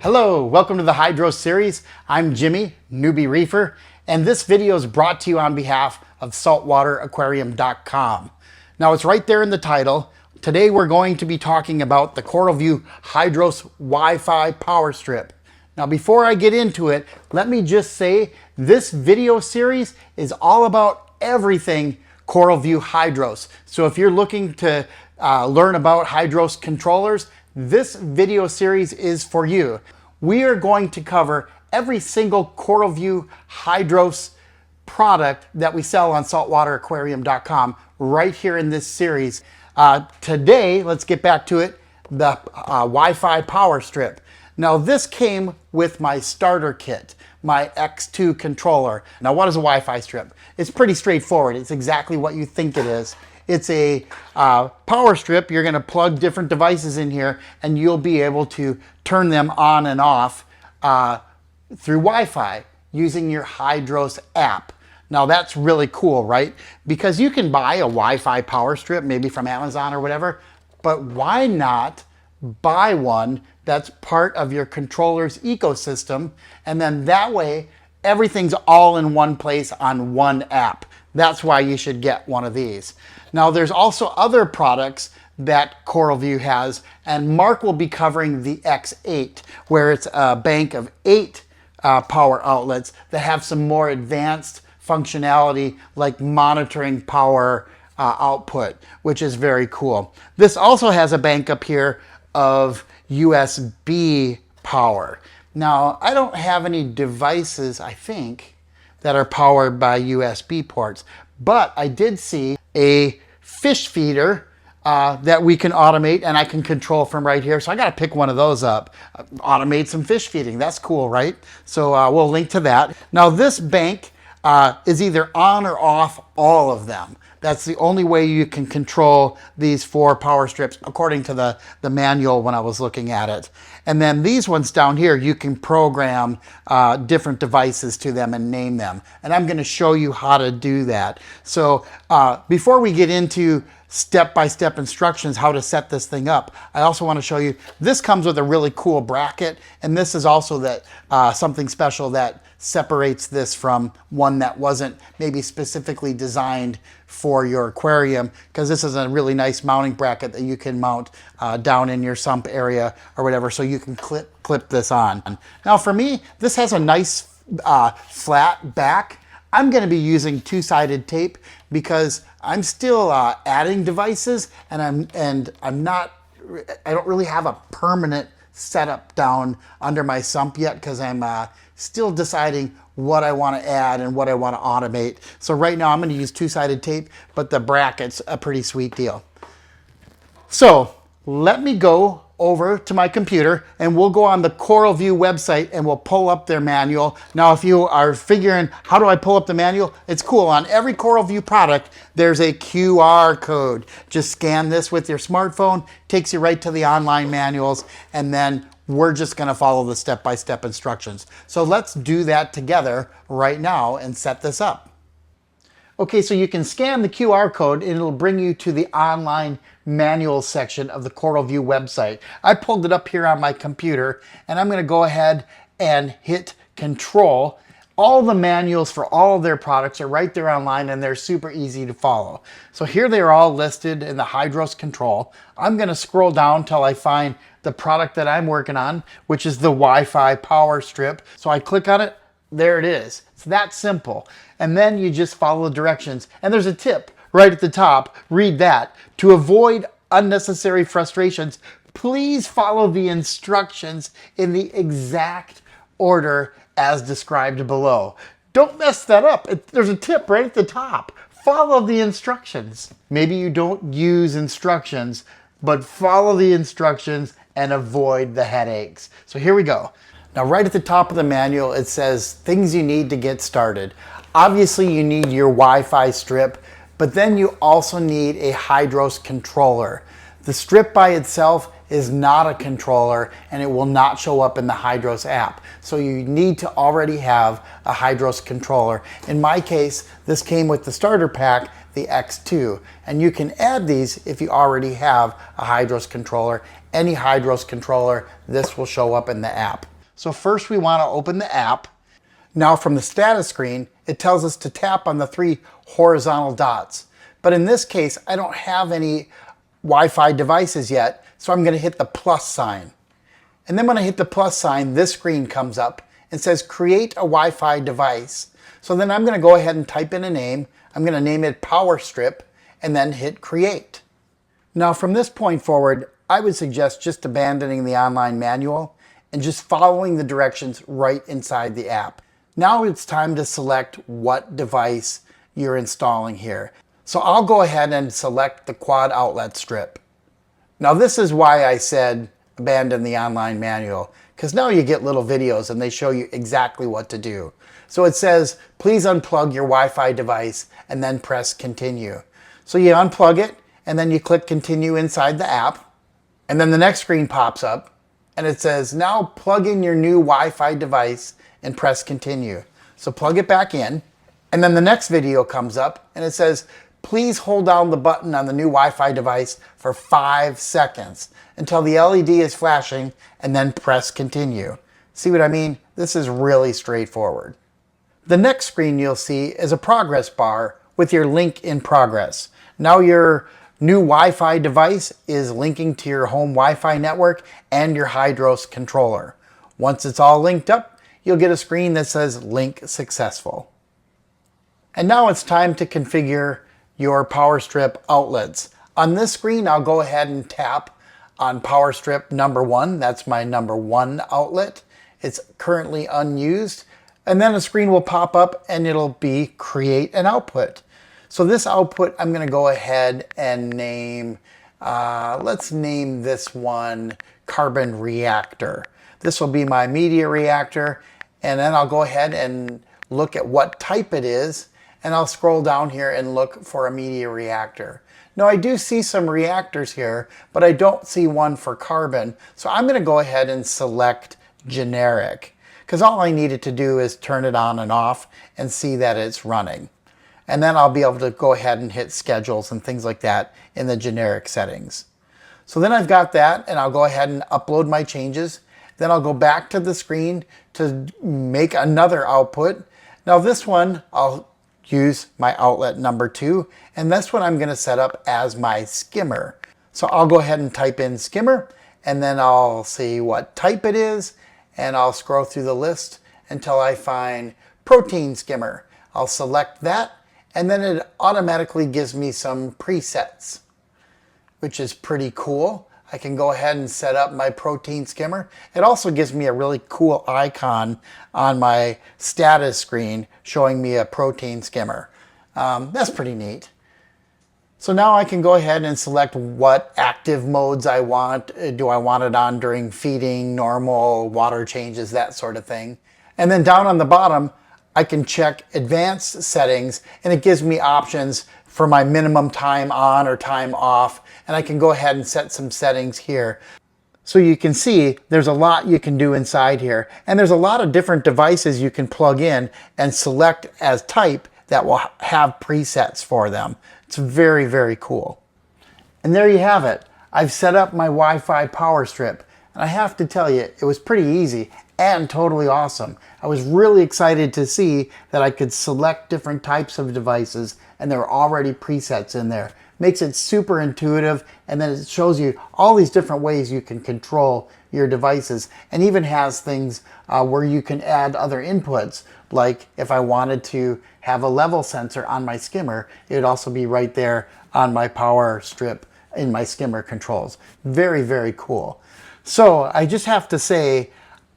Hello, welcome to the HYDROS series. I'm Jimmy, Newbie Reefer, and this video is brought to you on behalf of SaltwaterAquarium.com. Now it's right there in the title. Today we're going to be talking about the CoralView HYDROS Wi-Fi Power Strip. Now before I get into it, let me just say this video series is all about everything CoralView HYDROS. So if you're looking to learn about HYDROS controllers, this video series is for you. We are going to cover every single CoralView HYDROS product that we sell on SaltwaterAquarium.com right here in this series. Today, let's get back to it, the Wi-Fi Power Strip. Now this came with my starter kit, my X2 controller. Now what is a Wi-Fi strip? It's pretty straightforward. It's exactly what you think it is. It's a power strip. You're going to plug different devices in here and you'll be able to turn them on and off through Wi-Fi using your HYDROS app. Now that's really cool, right? Because you can buy a Wi-Fi power strip, maybe from Amazon or whatever, but why not buy one that's part of your controller's ecosystem, and then that way everything's all in one place on one app. That's why you should get one of these. Now there's also other products that CoralView has, and Mark will be covering the X8, where it's a bank of 8 power outlets that have some more advanced functionality like monitoring power output, which is very cool. This also has a bank up here of USB power. Now I don't have any devices, I think, that are powered by USB ports, but I did see a fish feeder that we can automate and I can control from right here. So I got to pick one of those up, automate some fish feeding. That's cool, right? So we'll link to that. Now this bank is either on or off all of them. That's the only way you can control these 4 power strips according to the manual when I was looking at it. And then these ones down here, you can program different devices to them and name them. And I'm going to show you how to do that. So before we get into step-by-step instructions how to set this thing up, I also want to show you, this comes with a really cool bracket, and this is also that something special that separates this from one that wasn't maybe specifically designed for your aquarium, because this is a really nice mounting bracket that you can mount down in your sump area or whatever, so you can clip this on. Now for me, this has a nice flat back. I'm going to be using 2-sided tape because I'm still adding devices, and I don't really have a permanent setup down under my sump yet, because I'm still deciding what I want to add and what I want to automate. So right now I'm going to use 2-sided tape, but the bracket's a pretty sweet deal. So let me go over to my computer and we'll go on the CoralView website and we'll pull up their manual. Now if you are figuring, how do I pull up the manual? It's cool. On every CoralView product, there's a QR code. Just scan this with your smartphone, takes you right to the online manuals, and then we're just going to follow the step-by-step instructions. So let's do that together right now and set this up. Okay, so you can scan the QR code and it'll bring you to the online manual section of the CoralView website. I pulled it up here on my computer and I'm going to go ahead and hit control. All the manuals for all of their products are right there online and they're super easy to follow. So here they are all listed in the HYDROS control. I'm going to scroll down till I find the product that I'm working on, which is the Wi-Fi Power Strip. So I click on it, there it is. It's that simple. And then you just follow the directions. And there's a tip right at the top, read that. To avoid unnecessary frustrations, please follow the instructions in the exact order as described below. Don't mess that up. There's a tip right at the top. Follow the instructions. Maybe you don't use instructions, but follow the instructions and avoid the headaches. So here we go. Now right at the top of the manual, it says things you need to get started. Obviously you need your Wi-Fi strip, but then you also need a HYDROS controller. The strip by itself is not a controller and it will not show up in the HYDROS app. So you need to already have a HYDROS controller. In my case, this came with the starter pack, the X2, and you can add these if you already have a HYDROS controller. Any HYDROS controller, this will show up in the app. So first we want to open the app. Now from the status screen, it tells us to tap on the 3 horizontal dots. But in this case, I don't have any Wi-Fi devices yet, so I'm going to hit the plus sign. And then when I hit the plus sign, this screen comes up and says create a Wi-Fi device. So then I'm going to go ahead and type in a name. I'm going to name it Power Strip and then hit create. Now from this point forward, I would suggest just abandoning the online manual and just following the directions right inside the app. Now it's time to select what device you're installing here. So I'll go ahead and select the quad outlet strip. Now this is why I said abandon the online manual, because now you get little videos and they show you exactly what to do. So it says, please unplug your Wi-Fi device and then press continue. So you unplug it and then you click continue inside the app. And then the next screen pops up and it says, now plug in your new Wi-Fi device and press continue. So plug it back in. And then the next video comes up and it says, please hold down the button on the new Wi-Fi device for 5 seconds until the LED is flashing and then press continue. See what I mean? This is really straightforward. The next screen you'll see is a progress bar with your link in progress. Now your new Wi-Fi device is linking to your home Wi-Fi network and your HYDROS controller. Once it's all linked up, you'll get a screen that says link successful. And now it's time to configure your Power Strip outlets. On this screen, I'll go ahead and tap on Power Strip number 1. That's my number 1 outlet. It's currently unused. And then a screen will pop up and it'll be create an output. So this output, I'm going to go ahead and name, let's name this one Carbon Reactor. This will be my media reactor. And then I'll go ahead and look at what type it is. And I'll scroll down here and look for a media reactor. Now I do see some reactors here, but I don't see one for carbon. So I'm going to go ahead and select generic, because all I needed to do is turn it on and off and see that it's running. And then I'll be able to go ahead and hit schedules and things like that in the generic settings. So then I've got that, and I'll go ahead and upload my changes. Then I'll go back to the screen to make another output. Now this one, I'll use my outlet number 2, and this one I'm going to set up as my skimmer. So I'll go ahead and type in skimmer, and then I'll see what type it is, and I'll scroll through the list until I find protein skimmer. I'll select that, and then it automatically gives me some presets, which is pretty cool. I can go ahead and set up my protein skimmer. It also gives me a really cool icon on my status screen showing me a protein skimmer. That's pretty neat. So now I can go ahead and select what active modes I want. Do I want it on during feeding, normal, water changes, that sort of thing. And then down on the bottom, I can check advanced settings, and it gives me options for my minimum time on or time off. And I can go ahead and set some settings here. So you can see there's a lot you can do inside here. And there's a lot of different devices you can plug in and select as type that will have presets for them. It's very, very cool. And there you have it. I've set up my Wi-Fi power strip. And I have to tell you, it was pretty easy and totally awesome. I was really excited to see that I could select different types of devices and there were already presets in there. Makes it super intuitive, and then it shows you all these different ways you can control your devices, and even has things where you can add other inputs, like if I wanted to have a level sensor on my skimmer, it would also be right there on my power strip in my skimmer controls. Very, very cool. So I just have to say,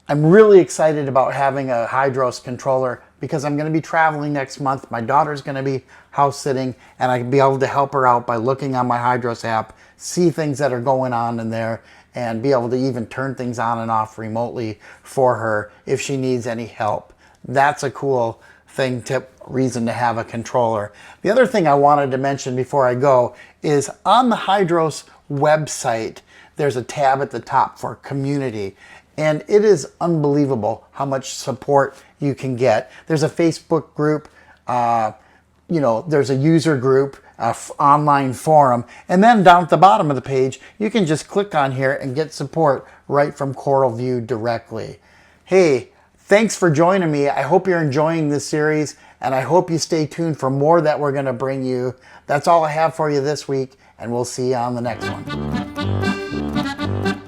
I'm really excited about having a HYDROS controller because I'm going to be traveling next month. My daughter's going to be house sitting, and I can be able to help her out by looking on my HYDROS app, see things that are going on in there, and be able to even turn things on and off remotely for her if she needs any help. That's a cool thing, reason to have a controller. The other thing I wanted to mention before I go is on the HYDROS website, there's a tab at the top for community. And it is unbelievable how much support you can get. There's a Facebook group, there's a user group, online forum, and then down at the bottom of the page, you can just click on here and get support right from CoralView directly. Hey, thanks for joining me. I hope you're enjoying this series, and I hope you stay tuned for more that we're going to bring you. That's all I have for you this week, and we'll see you on the next one.